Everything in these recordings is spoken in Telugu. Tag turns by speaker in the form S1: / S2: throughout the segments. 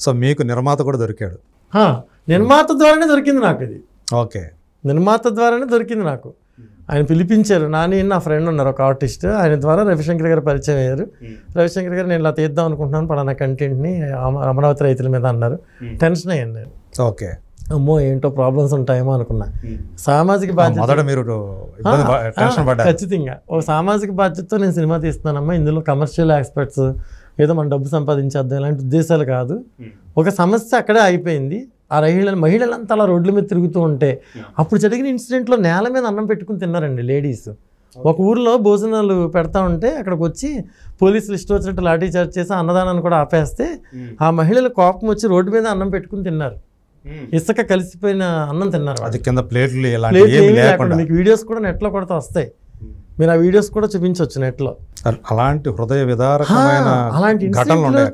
S1: సో మీకు నిర్మాత కూడా దొరికాడు?
S2: నిర్మాత ద్వారానే దొరికింది నాకు ఇది.
S1: ఓకే,
S2: నిర్మాత ద్వారానే దొరికింది నాకు. ఆయన పిలిపించారు. నాని నా ఫ్రెండ్ ఉన్నారు ఒక ఆర్టిస్ట్, ఆయన ద్వారా రవిశంకర్ గారు పరిచయం అయ్యారు. రవిశంకర్ గారు నేను ఇలా తీద్దాం అనుకుంటున్నాను పలానా కంటెంట్ని అమరావతి రైతుల మీద అన్నారు. టెన్షన్ అయ్యాను నేను.
S1: ఓకే,
S2: అమ్మో ఏంటో ప్రాబ్లమ్స్ ఉంటాయేమో అనుకున్నా. సామాజిక బాధ్యత ఖచ్చితంగా ఒక సామాజిక బాధ్యతతో నేను సినిమా తీస్తున్నానమ్మా, ఇందులో కమర్షియల్ ఆస్పెక్ట్స్ ఏదో మన డబ్బు సంపాదించేద్దాం ఇలాంటి ఉద్దేశాలు కాదు. ఒక సమస్య అక్కడే అయిపోయింది. ఆ మహిళలంతా అలా రోడ్ల మీద తిరుగుతూ ఉంటే అప్పుడు జరిగిన ఇన్సిడెంట్లో నేల మీద అన్నం పెట్టుకుని తిన్నారండి లేడీస్. ఒక ఊర్లో భోజనాలు పెడతా ఉంటే అక్కడికి వచ్చి పోలీసులు ఇష్టం వచ్చినట్టు లాఠీ చార్జ్ చేసి అన్నదానాన్ని కూడా ఆపేస్తే ఆ మహిళలు కోపం వచ్చి రోడ్డు మీద అన్నం పెట్టుకుని తిన్నారు. ఇసుక కలిసిపోయిన అన్నం తిన్నారు.
S1: అది కింద ప్లేట్లు
S2: మీకు వీడియోస్ కూడా నెట్లో కొడితే వస్తాయి. మీరు ఆ వీడియోస్ కూడా చూపించవచ్చు నెట్లో.
S1: అలాంటి హృదయ విదారకమైన
S2: అలాంటి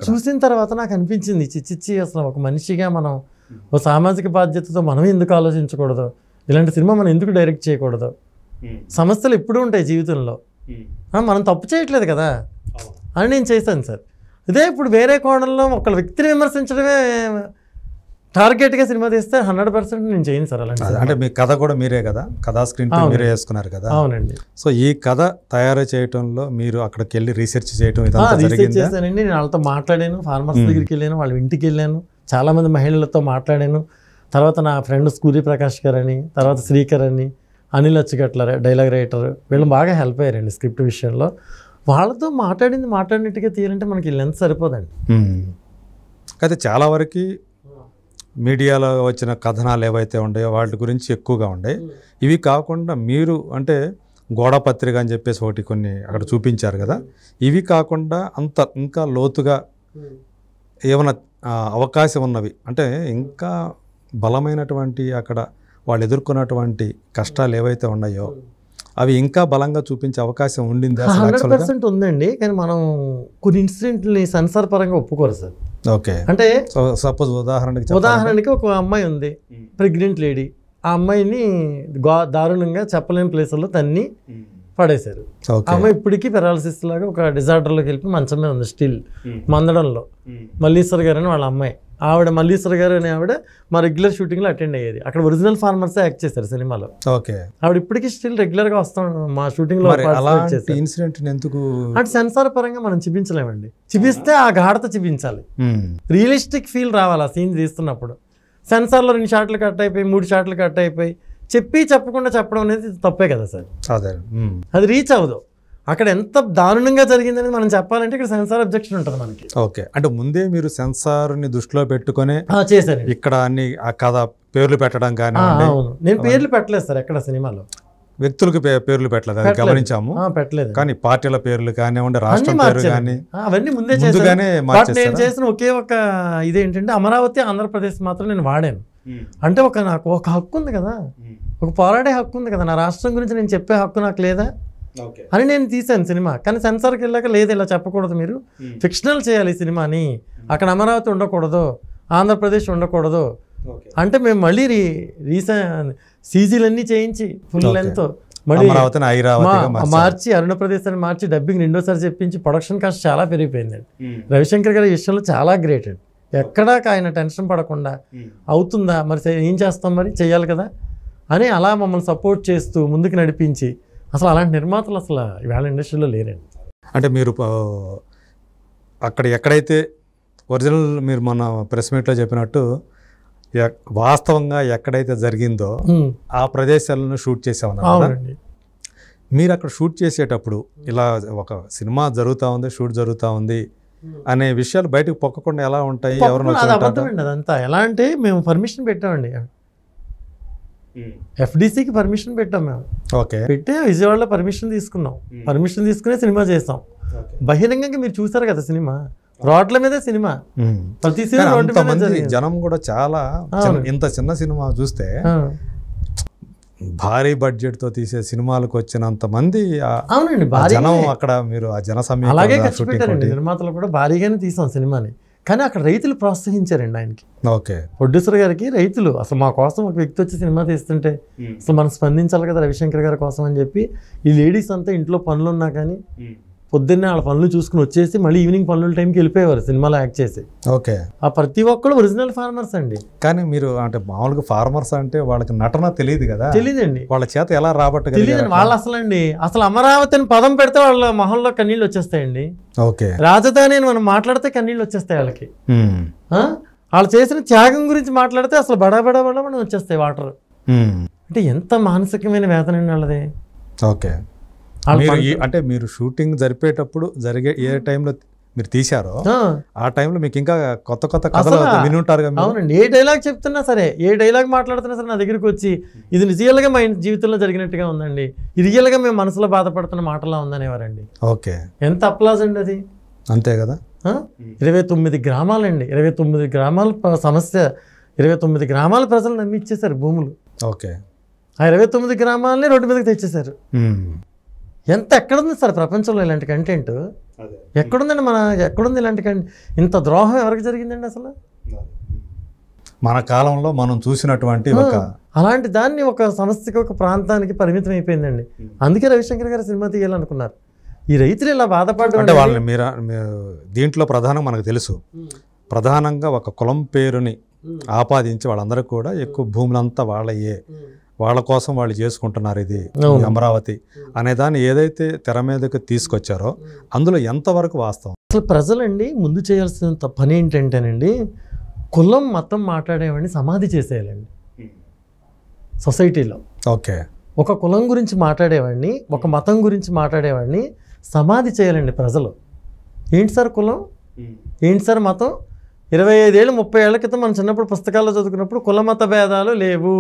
S2: చూసిన తర్వాత నాకు అనిపించింది చిచ్చిచ్చి అసలు ఒక మనిషిగా మనం ఒక సామాజిక బాధ్యతతో మనం ఎందుకు ఆలోచించకూడదు, ఇలాంటి సినిమా మనం ఎందుకు డైరెక్ట్ చేయకూడదు. సమస్యలు ఎప్పుడూ ఉంటాయి జీవితంలో, మనం తప్పు చేయట్లేదు కదా అని నేను చేశాను సార్. ఇదే ఇప్పుడు వేరే కోణంలో ఒక వ్యక్తిని విమర్శించడమే టార్గెట్గా సినిమా తీస్తే 100% నేను చేయను సార్. అలాంటి
S1: అంటే మీ కథ కూడా మీరే కదా, కథా స్క్రీన్ ప్లే మీరే వేసుకున్నారు కదా?
S2: అవునండి.
S1: సో ఈ కథ తయారు చేయడంలో మీరు అక్కడికి వెళ్ళి రీసెర్చ్ చేయడం
S2: రీసెర్చ్ చేశానండి. నేను వాళ్ళతో మాట్లాడాను, ఫార్మర్స్ దగ్గరికి వెళ్ళాను, వాళ్ళ ఇంటికి వెళ్ళాను, చాలామంది మహిళలతో మాట్లాడాను. తర్వాత నా ఫ్రెండ్ సూర్యప్రకాష్ గారు అని, తర్వాత శ్రీకర్ అని, అనిల్ అచ్చుగట్ల డైలాగ్ రైటర్, వీళ్ళు బాగా హెల్ప్ అయ్యారండి స్క్రిప్ట్ విషయంలో. వాళ్ళతో మాట్లాడినట్టుగా తీయాలంటే మనకి లెంత్ సరిపోదండి.
S1: అయితే చాలా వరకు మీడియాలో వచ్చిన కథనాలు ఏవైతే ఉన్నాయో వాటి గురించి ఎక్కువగా ఉండే. ఇవి కాకుండా మీరు అంటే గోడపత్రిక అని చెప్పేసి ఒకటి కొన్ని అక్కడ చూపించారు కదా, ఇవి కాకుండా ఇంకా లోతుగా ఏమైనా అవకాశం ఉన్నవి అంటే ఇంకా బలమైనటువంటి అక్కడ వాళ్ళు ఎదుర్కొన్నటువంటి కష్టాలు ఏవైతే ఉన్నాయో అవి ఇంకా బలంగా చూపించే అవకాశం ఉండింది?
S2: 100% ఉందండి. కానీ మనం కొన్ని ఇన్సిడెంట్ని సెన్సార్ పరంగా ఒప్పుకోరు సార్.
S1: ఓకే,
S2: అంటే
S1: సపోజ్ ఉదాహరణకి
S2: ఒక అమ్మాయి ఉంది, ప్రెగ్నెంట్ లేడీ. ఆ అమ్మాయిని దారుణంగా చెప్పలేని ప్లేసుల్లో తన్ని పడేశారు. ఆ అమ్మాయి ఇప్పటికీ పెరాలసిస్ లాగా ఒక డిజార్డర్లోకి వెళ్ళి మంచం మీద ఉంది స్టిల్ మందడంలో. మల్లీశ్వర్ గారు అని వాళ్ళ అమ్మాయి, మల్లీశ్వర్ గారు అనే ఆవిడ మా రెగ్యులర్ షూటింగ్లో అటెండ్ అయ్యేది. అక్కడ ఒరిజినల్ ఫార్మర్సే యాక్ట్ చేశారు సినిమాలో.
S1: ఓకే,
S2: ఆవిడ ఇప్పటికీ స్టిల్ రెగ్యులర్గా వస్తాం మా షూటింగ్లో. అంటే సెన్సార్ పరంగా మనం చూపించలేమండి. చూపిస్తే ఆ గాఢత చూపించాలి, రియలిస్టిక్ ఫీల్ రావాలి ఆ సీన్ తీస్తున్నప్పుడు. సెన్సార్లో 2 షాట్లు కట్ అయిపోయి 3 షాట్లు కట్ అయిపోయి చెప్పకుండా చెప్పడం అనేది తప్పే కదా సార్. అది రీచ్ అవ్వదు. అక్కడ ఎంత దారుణంగా జరిగిందనేది మనం చెప్పాలంటే ఇక్కడ సెన్సార్ అబ్జెక్షన్ ఉంటుంది మనకి.
S1: ఓకే, అంటే ముందే మీరు సెన్సార్ని దృష్టిలో పెట్టుకుని
S2: చేశారు.
S1: ఇక్కడ అన్ని ఆ కథ పేర్లు పెట్టడం కానీ?
S2: నేను పేర్లు పెట్టలేదు సార్ ఎక్కడ సినిమాలో,
S1: వ్యక్తులకు పేర్లు పెట్టలేదు, అది గమనించాము.
S2: పెట్టలేదు.
S1: కానీ పార్టీల పేర్లు కానివ్వండి, రాష్ట్రం పేరు కానీ
S2: అవన్నీ ముందే నేను చేసిన ఒకే ఒక ఇదేంటంటే అమరావతి ఆంధ్రప్రదేశ్ మాత్రం నేను వాడాను. అంటే నాకు ఒక హక్కు ఉంది కదా, ఒక పోరాడే హక్కు ఉంది కదా, నా రాష్ట్రం గురించి నేను చెప్పే హక్కు నాకు లేదా అని నేను తీశాను సినిమా. కానీ సెన్సార్కి వెళ్ళాక లేదు ఇలా చెప్పకూడదు, మీరు ఫిక్షనల్ చేయాలి ఈ సినిమాని, అక్కడ అమరావతి ఉండకూడదు, ఆంధ్రప్రదేశ్ ఉండకూడదు అంటే మేము మళ్ళీ సీజీలన్నీ చేయించి ఫుల్ లెంత్ మళ్ళీ మార్చి అరుణప్రదేశ్ అని మార్చి డబ్బింగ్ 2వ సారి చెప్పించి ప్రొడక్షన్ కాస్ట్ చాలా పెరిగిపోయిందండి. రవిశంకర్ గారి విషయంలో చాలా గ్రేట్ అండి. ఎక్కడా ఆయన టెన్షన్ పడకుండా అవుతుందా మరి ఏం చేస్తాం మరి చెయ్యాలి కదా అని అలా మమ్మల్ని సపోర్ట్ చేస్తూ ముందుకు నడిపించి, అసలు అలాంటి నిర్మాతలు అసలు ఇవాళ ఇండస్ట్రీలో లేరండి.
S1: అంటే మీరు అక్కడ ఎక్కడైతే ఒరిజినల్ మీరు మన ప్రెస్ మీట్లో చెప్పినట్టు వాస్తవంగా ఎక్కడైతే జరిగిందో ఆ ప్రదేశాలను షూట్ చేసామన్నారు. మీరు అక్కడ షూట్ చేసేటప్పుడు ఇలా ఒక సినిమా జరుగుతూ ఉంది, షూట్ జరుగుతూ ఉంది అనే విషయాలు బయటకు పొక్కకుండా ఎలా ఉంటాయి?
S2: అదంతా ఎలా అంటే మేము పర్మిషన్ పెట్టామండి, FDCకి పర్మిషన్ పెట్టాం మేము.
S1: ఓకే,
S2: పెట్టి విజయవాడలో పర్మిషన్ తీసుకున్నాం. పర్మిషన్ తీసుకునే సినిమా చేస్తాం. బహిరంగంగా మీరు చూసారు కదా సినిమా, రోడ్ల మీదే సినిమా, ప్రతి సినిమా
S1: జనం కూడా చాలా. ఇంత చిన్న సినిమా చూస్తే భారీ బడ్జెట్ తో తీసే సినిమాలకు వచ్చినంత మంది జనం అక్కడ మీరు ఆ జన సమయం
S2: అలాగే ఖర్చు పెట్టారండి. నిర్మాతలు కూడా భారీగానే తీసాం సినిమాని. కానీ అక్కడ రైతులు ప్రోత్సహించారండి ఆయనకి.
S1: ఓకే,
S2: ప్రొడ్యూసర్ గారికి రైతులు అసలు మా కోసం ఒక వ్యక్తి వచ్చి సినిమా తీస్తుంటే అసలు మనం స్పందించాలి కదా రవిశంకర్ గారి కోసం అని చెప్పి ఈ లేడీస్ అంతా ఇంట్లో పనులున్నా కానీ పొద్దున్నే వాళ్ళ పనులు చూసుకుని వచ్చేసి మళ్ళీ ఈవినింగ్ పనుల టైంకి వెళ్ళిపోయేవారు సినిమాలో యాక్ట్ చేసి.
S1: ఓకే.
S2: ఆ ప్రతి ఒక్కళ్ళు ఒరిజినల్ ఫార్మర్స్ అండి.
S1: కానీ మీరు అంటే మామూలుగా ఫార్మర్స్ అంటే వాళ్ళకి నటన తెలియదు కదా,
S2: తెలియదండి,
S1: వాళ్ళ చేత ఎలా రాబట్టగలిగారు?
S2: తెలియదండి. వాళ్ళు అసలు అమరావతి అని పదం పెడితే వాళ్ళ మొహంలో కన్నీళ్ళు వచ్చేస్తాయండి.
S1: ఓకే.
S2: రాజధాని అని మనం మాట్లాడితే కన్నీళ్ళు వచ్చేస్తాయి వాళ్ళకి. వాళ్ళు చేసిన త్యాగం గురించి మాట్లాడితే అసలు బడా వచ్చేస్తాయి వాటర్. అంటే ఎంత మానసికమైన వేదన అండి వాళ్ళది.
S1: ఓకే. అంటే మీరు షూటింగ్ జరిపేటప్పుడు ఏ టైంలో మీరు తీశారో ఆ టైంలో మీకు ఇంకా కొత్త కథలు వినుంటారు కదా.
S2: అవునండి. ఏ డైలాగ్ చెప్తున్నా సరే, ఏ డైలాగ్ మాట్లాడుతున్నా సరే నా దగ్గరికి వచ్చి ఇది రియల్గా మా జీవితంలో జరిగినట్టుగా ఉందండి, ఇది రియల్గా మేము మనసులో బాధపడుతున్న మాటలా ఉందనేవారండి.
S1: ఓకే.
S2: ఎంత అప్లాజ్ అండి అది.
S1: అంతే కదా.
S2: 29 గ్రామాలండి, 29 గ్రామాల సమస్య, 29 గ్రామాల ప్రజలు నమ్మి ఇచ్చేశారు భూములు.
S1: ఓకే.
S2: ఆ 29 గ్రామాలని రోడ్డు మీదకి తెచ్చేశారు. ఎక్కడుంది సార్ ప్రపంచంలో ఇలాంటి కంటెంట్? ఎక్కడుందండి ఎక్కడుంది ఇలాంటి ఇంత ద్రోహం ఎవరికి జరిగిందండి అసలు?
S1: మన కాలంలో మనం చూసినటువంటి
S2: అలాంటి దాన్ని ఒక సంస్థకి ఒక ప్రాంతానికి పరిమితం అయిపోయిందండి. అందుకే రవిశంకర్ గారు సినిమా తీయాలనుకున్నారు. ఈ రైతులు ఇలా బాధపడడం
S1: అంటే వాళ్ళని మీరు దీంట్లో ప్రధానంగా మనకు తెలుసు, ప్రధానంగా ఒక కులం పేరుని ఆపాదించి వాళ్ళందరూ కూడా ఎక్కువ భూములంతా వాళ్ళ కోసం వాళ్ళు చేసుకుంటున్నారు ఇది అమరావతి అనే దాన్ని ఏదైతే తెర మీదకి తీసుకొచ్చారో అందులో ఎంతవరకు వాస్తవం?
S2: అసలు ప్రజలండి ముందు చేయాల్సిన పని ఏంటంటేనండి, కులం మతం మాట్లాడేవాడిని సమాధి చేసేయాలండి సొసైటీలో.
S1: ఓకే.
S2: ఒక కులం గురించి మాట్లాడేవాడిని, ఒక మతం గురించి మాట్లాడేవాడిని సమాధి చేయాలండి ప్రజలు. ఏంటి సార్ కులం, ఏంటి సార్ మతం? 25 ఏళ్ళు 30 ఏళ్ల క్రితం మనం చిన్నప్పుడు పుస్తకాల్లో చదువుకున్నప్పుడు కుల మత భేదాలు లేవు.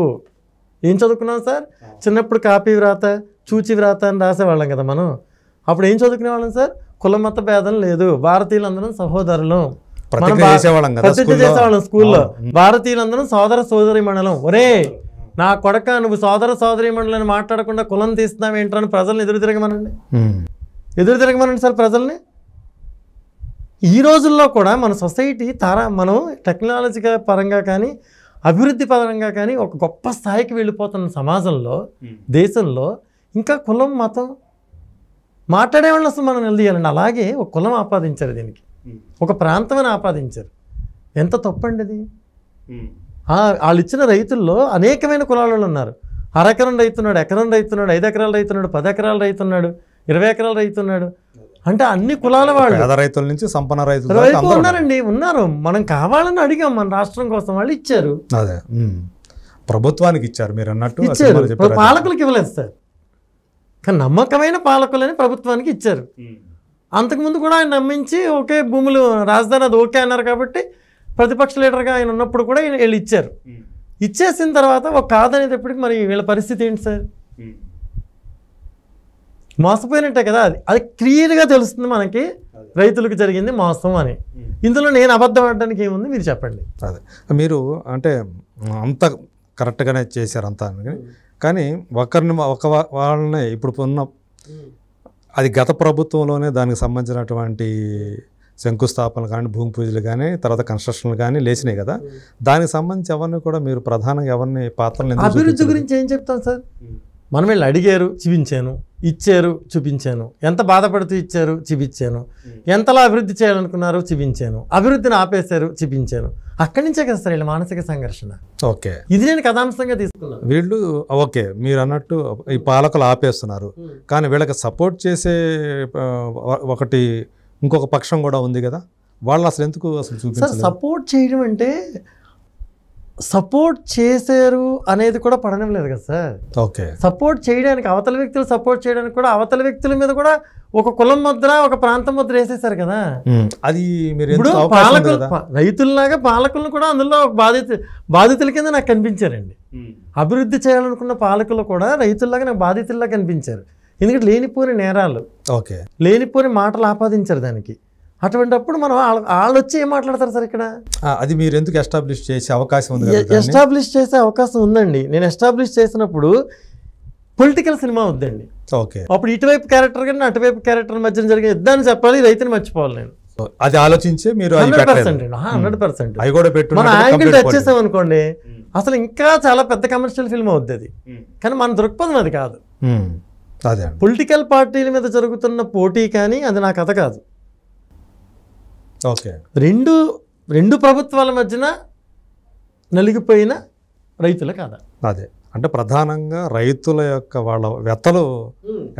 S2: ఏం చదువుకున్నాం సార్? చిన్నప్పుడు కాపీ వ్రాత, చూచి వ్రాత అని రాసేవాళ్ళం కదా మనం. అప్పుడు ఏం చదువుకునేవాళ్ళం సార్? కుల మత భేదం లేదు, భారతీయులందరం సహోదరులం, ప్రతిజ్ఞ చేసేవాళ్ళం స్కూల్లో. భారతీయులందరం సోదరి మండలం. ఒరే నా కొడక, నువ్వు సోదరి మండలని మాట్లాడకుండా కులం తీస్తున్నావు ఏంటని ప్రజల్ని ఎదురు తిరగమనండి సార్ ప్రజల్ని. ఈ రోజుల్లో కూడా మన సొసైటీ మనం టెక్నాలజీగా పరంగా కానీ అభివృద్ధి పరంగా కానీ ఒక గొప్ప స్థాయికి వెళ్ళిపోతున్న సమాజంలో, దేశంలో ఇంకా కులం మతం మాట్లాడేవాళ్ళు అసలు మనం నిలదీయాలండి. అలాగే ఒక కులం ఆపాదించారు, దీనికి ఒక ప్రాంతం అని ఆపాదించారు. ఎంత తప్పండి అది. వాళ్ళు ఇచ్చిన రైతుల్లో అనేకమైన కులాలలో ఉన్నారు. అరెకరం రైతున్నాడు, ఎకరం రైతున్నాడు, 5 ఎకరాలు రైతున్నాడు, 10 ఎకరాలు రైతున్నాడు, 20 ఎకరాలు రైతున్నాడు. అంటే అన్ని కులాల వాళ్ళు,
S1: పేద రైతుల నుంచి సంపన్న రైతులు
S2: ఉన్నారండి, ఉన్నారు. మనం కావాలని అడిగాం మన రాష్ట్రం కోసం, వాళ్ళు ఇచ్చారు.
S1: అదే ప్రభుత్వానికి ఇచ్చారు, మీరు అన్నట్టు
S2: ఇచ్చారు. పాలకులకు ఇవ్వలేదు సార్, కానీ నమ్మకమైన పాలకులని ప్రభుత్వానికి ఇచ్చారు. అంతకుముందు కూడా ఆయన నమ్మించి ఓకే భూములు రాజధాని అది ఓకే అన్నారు కాబట్టి ప్రతిపక్ష లీడర్గా ఆయన ఉన్నప్పుడు కూడా వీళ్ళు ఇచ్చారు. ఇచ్చేసిన తర్వాత ఒక కాదనేటప్పటికి మరి వీళ్ళ పరిస్థితి ఏంటి సార్? మోసపోయినట్టే కదా. అది క్లియర్గా తెలుస్తుంది మనకి, రైతులకు జరిగింది మోసం అని. ఇందులో నేను అబద్ధం ఆడడానికి ఏముంది మీరు చెప్పండి.
S1: అదే మీరు అంటే అంత కరెక్ట్గానే చేశారు అంతా, కానీ వాళ్ళని ఇప్పుడు ఉన్న అది గత ప్రభుత్వంలోనే దానికి సంబంధించినటువంటి శంకుస్థాపనలు కానీ భూమి పూజలు కానీ తర్వాత కన్స్ట్రక్షన్లు కానీ లేచినాయి కదా, దానికి సంబంధించి ఎవరిని కూడా మీరు ప్రధానంగా ఎవరిని పాత్రలు
S2: అభివృద్ధి గురించి ఏం చెప్తాం సార్? మనం వీళ్ళు అడిగారు చూపించాను, ఇచ్చారు చూపించాను, ఎంత బాధపడుతూ ఇచ్చారు చూపించాను, ఎంతలా అభివృద్ధి చేయాలనుకున్నారు చూపించాను, అభివృద్ధిని ఆపేశారు చూపించాను. అక్కడి నుంచే కదా సార్ వీళ్ళ మానసిక సంఘర్షణ.
S1: ఓకే,
S2: ఇది నేను కథాంశంగా తీసుకున్నాను.
S1: వీళ్ళు ఓకే మీరు అన్నట్టు ఈ పాలకులు ఆపేస్తున్నారు, కానీ వీళ్ళకి సపోర్ట్ చేసే ఇంకొక పక్షం కూడా ఉంది కదా, వాళ్ళు అసలు ఎందుకు అసలు చూపించారు?
S2: సపోర్ట్ చేయడం అంటే సపోర్ట్ చేశారు అనేది కూడా పడడం లేదు కదా సార్.
S1: ఓకే,
S2: సపోర్ట్ చేయడానికి అవతల వ్యక్తులు సపోర్ట్ చేయడానికి కూడా అవతల వ్యక్తుల మీద కూడా ఒక కులం ముద్ర ఒక ప్రాంతం ముద్ర వేసేసారు కదా.
S1: అది
S2: ఇప్పుడు పాలకులు రైతుల్లాగా పాలకులను కూడా అందులో బాధితుల కింద నాకు కనిపించారండి. అభివృద్ధి చేయాలనుకున్న పాలకులు కూడా రైతుల్లాగా నాకు బాధితుల్లా కనిపించారు. ఎందుకంటే లేనిపోని నేరాలు,
S1: ఓకే
S2: లేనిపోని మాటలు ఆపాదించారు దానికి. అటువంటిప్పుడు మనం వాళ్ళు వచ్చి ఏం మాట్లాడతారు సార్ ఇక్కడ?
S1: అది మీరు ఎందుకు ఎస్టాబ్లిష్ చేసే అవకాశం ఉంది?
S2: ఎస్టాబ్లిష్ చేసే అవకాశం ఉందండి. నేను ఎస్టాబ్లిష్ చేసినప్పుడు పొలిటికల్ సినిమా వద్దండి.
S1: ఓకే,
S2: అప్పుడు ఇటువైపు క్యారెక్టర్ కానీ అటువైపు క్యారెక్టర్ మధ్య జరిగే యుద్ధాన్ని చెప్పాలి, రైతుని మర్చిపోవాలి. నేను
S1: అది ఆలోచించి మీరు
S2: 100% మన యాంగిల్ టచ్ చేసాం అనుకోండి, అసలు ఇంకా చాలా పెద్ద కమర్షియల్ ఫిల్మ్ అవుద్ది అది. కానీ మన దృక్పథం అది కాదు.
S1: అదే
S2: పొలిటికల్ పార్టీల మీద జరుగుతున్న పోటీ కానీ అది నా కథ కాదు.
S1: ఓకే.
S2: రెండు ప్రభుత్వాల మధ్యన నలిగిపోయిన రైతుల కథ.
S1: అదే అంటే ప్రధానంగా రైతుల యొక్క వాళ్ళ వ్యతలు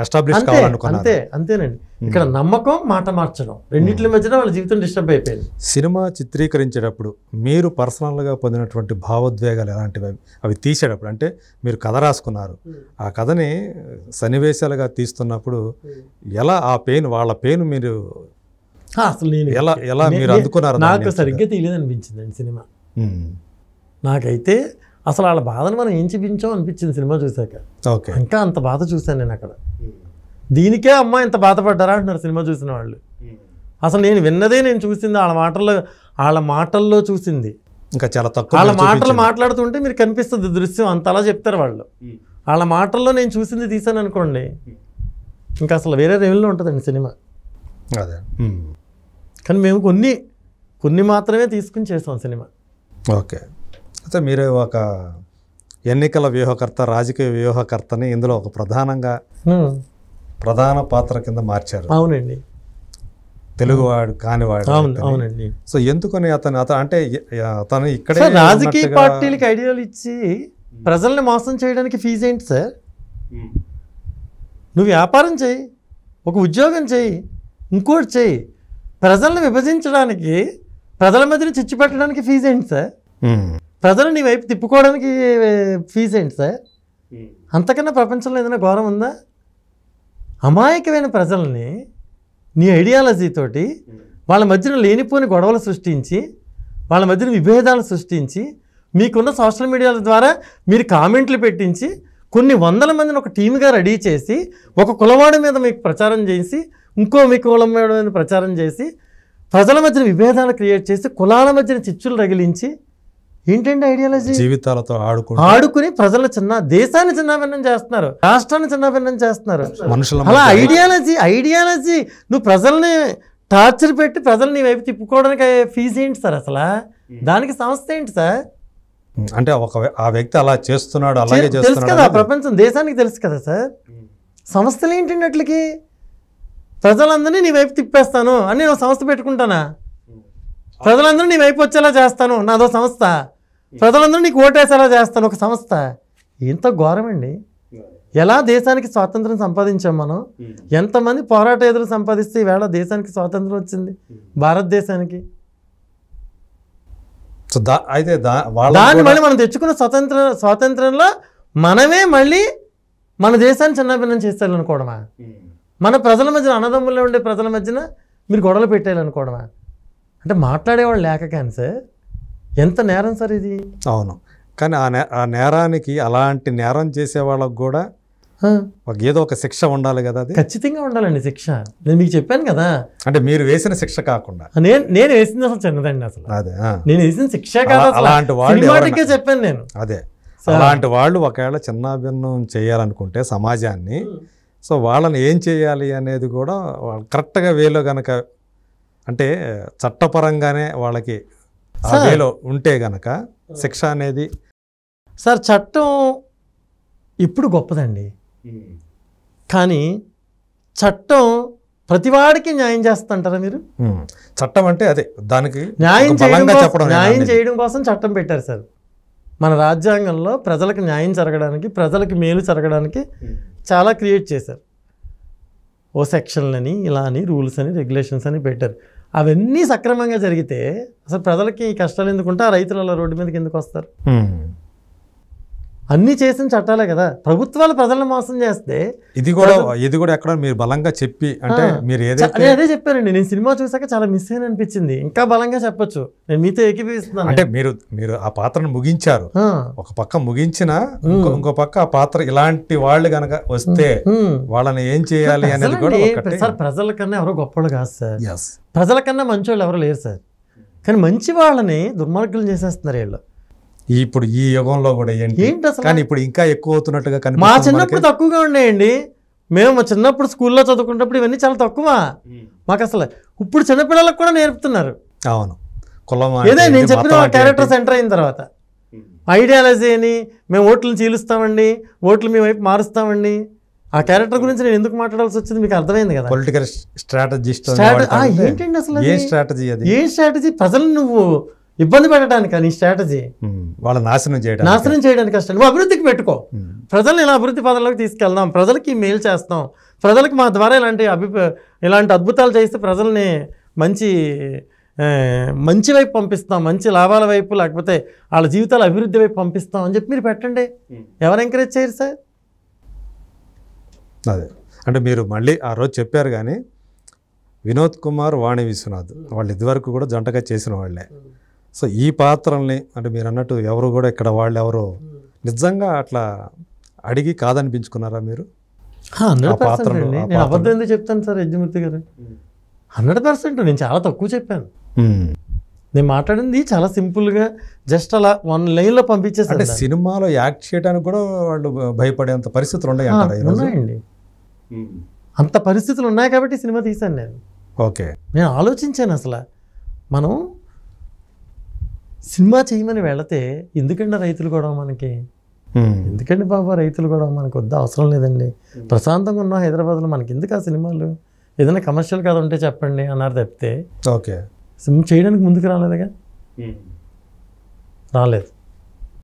S1: ఎస్టాబ్లిష్ కావాలనుకున్నారు.
S2: అంతేనండి. ఇక్కడ నమ్మకం, మాట మార్చడం, రెండింటి మధ్యన వాళ్ళ జీవితం డిస్టర్బ్ అయిపోయింది.
S1: సినిమా చిత్రీకరించేటప్పుడు మీరు పర్సనల్గా పొందినటువంటి భావోద్వేగాలు ఎలాంటివి? అవి తీసేటప్పుడు అంటే మీరు కథ రాసుకున్నారు, ఆ కథని సన్నివేశాలుగా తీస్తున్నప్పుడు ఎలా ఆ పెయిన్, వాళ్ళ పెయిన్ మీరు
S2: అసలు నేను
S1: ఎలా మీరు అందుకున్నారు?
S2: నాకు సరిగ్గా తెలియదు అనిపించిందండి సినిమా. నాకైతే అసలు వాళ్ళ బాధను మనం ఏం చూపించాం అనిపించింది సినిమా చూశాక.
S1: ఓకే.
S2: ఇంకా అంత బాధ చూశాను నేను అక్కడ. దీనికే అమ్మ ఇంత బాధపడ్డారా అంటున్నారు సినిమా చూసిన వాళ్ళు. అసలు నేను విన్నదే, నేను చూసింది వాళ్ళ మాటల్లో చూసింది.
S1: ఇంకా చాలా తక్కువ.
S2: వాళ్ళ మాటలు మాట్లాడుతుంటే మీరు కనిపిస్తుంది దృశ్యం, అంతలా చెప్తారు వాళ్ళు. వాళ్ళ మాటల్లో నేను చూసింది తీసాను అనుకోండి, ఇంకా అసలు వేరే లెవెల్లో ఉంటుందండి సినిమా.
S1: అదే.
S2: కానీ మేము కొన్ని మాత్రమే తీసుకుని చేసాం సినిమా.
S1: ఓకే. అయితే మీరు ఒక ఎన్నికల వ్యూహకర్త, రాజకీయ వ్యూహకర్తని ఇందులో ఒక ప్రధాన పాత్ర కింద మార్చారు.
S2: అవునండి.
S1: తెలుగువాడు కానివాడు.
S2: అవునండి.
S1: సో ఎందుకని అంటే అతను ఇక్కడే
S2: రాజకీయ పార్టీలకి ఐడియాలు ఇచ్చి ప్రజల్ని మోసం చేయడానికి ఫీజు ఏంటి సార్? నువ్వు వ్యాపారం చేయి, ఒక ఉద్యోగం చేయి, ఇంకోటి చేయి. ప్రజల్ని విభజించడానికి, ప్రజల మధ్యన చిచ్చు పెట్టడానికి ఫీజు ఏంటి సార్? ప్రజలు నీ వైపు తిప్పుకోవడానికి ఫీజు ఏంటి సార్? అంతకన్నా ప్రపంచంలో ఏదైనా ఘోరం ఉందా? అమాయకమైన ప్రజల్ని నీ ఐడియాలజీతోటి వాళ్ళ మధ్యన లేనిపోని గొడవలు సృష్టించి, వాళ్ళ మధ్యన విభేదాలు సృష్టించి, మీకున్న సోషల్ మీడియాల ద్వారా మీరు కామెంట్లు పెట్టించి, కొన్ని వందల మందిని ఒక టీమ్గా రెడీ చేసి, ఒక కులవాడి మీద మీకు ప్రచారం చేసి, మీ కులం మీద ప్రచారం చేసి, ప్రజల మధ్యన విభేదాలు క్రియేట్ చేసి, కులాల మధ్యన చిచ్చులు రగిలించి, ఏంటంటే ఐడియాలజీ
S1: జీవితాలతో
S2: ఆడుకుని ప్రజల దేశాన్ని చిన్నాభిన్నం చేస్తున్నారు, రాష్ట్రాన్ని చిన్నాభిన్నం చేస్తున్నారు.
S1: మనుషుల
S2: అలా ఐడియాలజీ నువ్వు ప్రజల్ని టార్చర్ పెట్టి ప్రజల్ని వైపు తిప్పుకోవడానికి ఫీజు ఏంటి సార్? అసలు దానికి సంస్థ ఏంటి సార్?
S1: అంటే ఆ వ్యక్తి అలా చేస్తున్నాడు, అలాగే
S2: తెలుసు కదా, ప్రపంచం దేశానికి తెలుసు కదా సార్. సంస్థలు ఏంటండి అట్లకి? ప్రజలందరినీ నీ వైపు తిప్పేస్తాను అని నేను సంస్థ పెట్టుకుంటానా? ప్రజలందరూ నీ వైపు వచ్చేలా చేస్తాను, నాదో సంస్థ. ప్రజలందరూ నీకు ఓటేసేలా చేస్తాను, ఒక సంస్థ. ఎంత ఘోరమండి. ఎలా దేశానికి స్వాతంత్రం సంపాదించాం మనం? ఎంతమంది పోరాట ఎదురు సంపాదిస్తే ఈవేళ దేశానికి స్వాతంత్రం వచ్చింది, భారతదేశానికి. దాన్ని మళ్ళీ మనం తెచ్చుకున్న స్వాతంత్రంలో మనమే మళ్ళీ మన దేశాన్ని చిన్నభిన్నం చేసేయాలనుకోవడమా? మన ప్రజల మధ్యన, అన్నదమ్ముల్లో ఉండే ప్రజల మధ్యన మీరు గొడవలు పెట్టేయాలనుకోవడమా? అంటే మాట్లాడేవాళ్ళు లేక కానీ సార్, ఎంత నేరం సార్ ఇది.
S1: అవును. కానీ ఆ నేరానికి, అలాంటి నేరం చేసే వాళ్ళకు కూడా ఏదో ఒక శిక్ష ఉండాలి కదా. అది
S2: ఖచ్చితంగా ఉండాలండి శిక్ష. నేను మీకు చెప్పాను కదా,
S1: అంటే మీరు వేసిన శిక్ష కాకుండా
S2: నేను వేసింది అసలు చిన్నదండి. అసలు
S1: అదే
S2: నేను వేసిన శిక్ష కాదు,
S1: అలాంటి వాళ్ళు
S2: చెప్పాను నేను.
S1: అదే అలాంటి వాళ్ళు ఒకవేళ చిన్నాభిన్నం చేయాలనుకుంటే సమాజాన్ని, సో వాళ్ళని ఏం చేయాలి అనేది కూడా కరెక్ట్గా వేలో గనక, అంటే చట్టపరంగానే వాళ్ళకి ఆ వేలో ఉంటే గనక శిక్ష అనేది.
S2: సార్ చట్టం ఇప్పుడు గొప్పదండి, కానీ చట్టం ప్రతివాడికి న్యాయం చేస్తుంటారా మీరు?
S1: చట్టం అంటే అదే, దానికి
S2: న్యాయం చేయడం కోసం చట్టం పెట్టారు సార్. మన రాజ్యాంగంలో ప్రజలకు న్యాయం జరగడానికి, ప్రజలకు మేలు జరగడానికి చాలా క్రియేట్ చేశారు. ఓ సెక్షన్లని, ఇలా అని, రూల్స్ అని, రెగ్యులేషన్స్ అని పెట్టారు. అవన్నీ సక్రమంగా జరిగితే అసలు ప్రజలకి కష్టాలు ఎందుకుంటే ఆ రైతులు అలా రోడ్డు మీదకి ఎందుకు వస్తారు? అన్నీ చేసిన చట్టాలే కదా. ప్రభుత్వాలు ప్రజలను మోసం చేస్తే
S1: ఇది కూడా ఎక్కడ మీరు బలంగా చెప్పి, అంటే మీరు
S2: అదే చెప్పానండి. నేను సినిమా చూసాక చాలా మిస్ అయిన అనిపించింది. ఇంకా బలంగా చెప్పొచ్చు, నేను మీతో ఏకీభవిస్తున్నాను.
S1: అంటే మీరు ఆ పాత్రను ముగించారు, ఒక పక్క ముగించిన ఇంకో పక్క ఆ పాత్ర ఇలాంటి వాళ్ళు గనక వస్తే వాళ్ళని ఏం చేయాలి అనేది కూడా
S2: సార్. ప్రజల కన్నా ఎవరో గొప్పవాళ్ళు కాదు సార్, ప్రజల కన్నా మంచివాళ్ళు ఎవరు లేరు సార్. కానీ మంచి వాళ్ళని దుర్మార్గులు చేసేస్తున్నారు వీళ్ళు.
S1: ఇప్పుడు ఈ యుగంలో కూడా ఏంటి అసలు, కానీ ఇప్పుడు ఇంకా ఎక్కువ అవుతున్నట్టుగా కనిపిస్తుంది.
S2: మా చిన్నప్పుడు తక్కువగా ఉన్నాయండి. మేము చిన్నప్పుడు స్కూల్లో చదువుకున్నప్పుడు ఇవన్నీ చాలా తక్కువ. మాకు అసలు ఇప్పుడు చిన్నపిల్లలకు కూడా నేర్పుతున్నారు.
S1: అవును, కులం
S2: ఏదే నేను చెప్పిన క్యారెక్టర్స్ ఎంటర్ అయిన తర్వాత ఐడియాలజీ అని, మేము ఓట్లను చీలుస్తామండి, ఓట్లు మీ వైపు మారుస్తామండి, ఆ క్యారెక్టర్ గురించి నేను ఎందుకు మాట్లాడాల్సి వచ్చింది మీకు అర్థమైంది కదా.
S1: పొలిటికల్ స్ట్రాటజిస్ట్
S2: ఏంటండి అసలు
S1: ఏ స్ట్రాటజీ అది?
S2: ఏ స్ట్రాటజీ? ప్రజలను నువ్వు ఇబ్బంది పెట్టడానికి నీ స్ట్రాటజీ,
S1: వాళ్ళ నాశనం
S2: చేయడానికి కష్టం. నువ్వు అభివృద్ధికి పెట్టుకో, ప్రజల్ని ఇలా అభివృద్ధి పదంలోకి తీసుకెళ్దాం, ప్రజలకి మేలు చేస్తాం, ప్రజలకు మా ద్వారా ఇలాంటి అద్భుతాలు చేస్తే ప్రజల్ని మంచి వైపు పంపిస్తాం, మంచి లాభాల వైపు, లేకపోతే వాళ్ళ జీవితాల అభివృద్ధి వైపు పంపిస్తాం అని చెప్పి మీరు పెట్టండి. ఎవరు ఎంకరేజ్ చేయరు సార్?
S1: అదే అంటే మీరు మళ్ళీ ఆ రోజు చెప్పారు కానీ వినోద్ కుమార్, వాణి విశ్వనాథ్ వాళ్ళు ఇదివరకు కూడా జంటగా చేసిన వాళ్ళే. సో ఈ పాత్రల్ని అంటే మీరు అన్నట్టు ఎవరు కూడా ఇక్కడ వాళ్ళు ఎవరు నిజంగా అట్లా అడిగి కాదనిపించుకున్నారా మీరు?
S2: 100% అండి. నేను అబద్ధం ఎందుకు చెప్తాను సార్ యజ్ఞమూర్తి గారు? 100% నేను చాలా తక్కువ చెప్పాను. నేను మాట్లాడింది చాలా సింపుల్గా జస్ట్ అలా 1 లైన్లో పంపించేసాను.
S1: అంటే సినిమాలో యాక్ట్ చేయడానికి కూడా వాళ్ళు భయపడేంత పరిస్థితులు ఉన్నాయండి.
S2: అంత పరిస్థితులు ఉన్నాయి కాబట్టి సినిమా తీశాను నేను.
S1: ఓకే,
S2: నేను ఆలోచించాను అసలు మనం సినిమా చేయమని వెళితే ఎందుకండి రైతులు కూడా మనకి, ఎందుకండి బాబా రైతులు కూడా మనకు వద్ద అవసరం లేదండి, ప్రశాంతంగా ఉన్న హైదరాబాద్లో మనకి ఎందుకు ఆ సినిమాలు, ఏదైనా కమర్షియల్ కథ ఉంటే చెప్పండి అన్నారు తప్పితే
S1: ఓకే
S2: చేయడానికి ముందుకు రాలేదుగా, రాలేదు.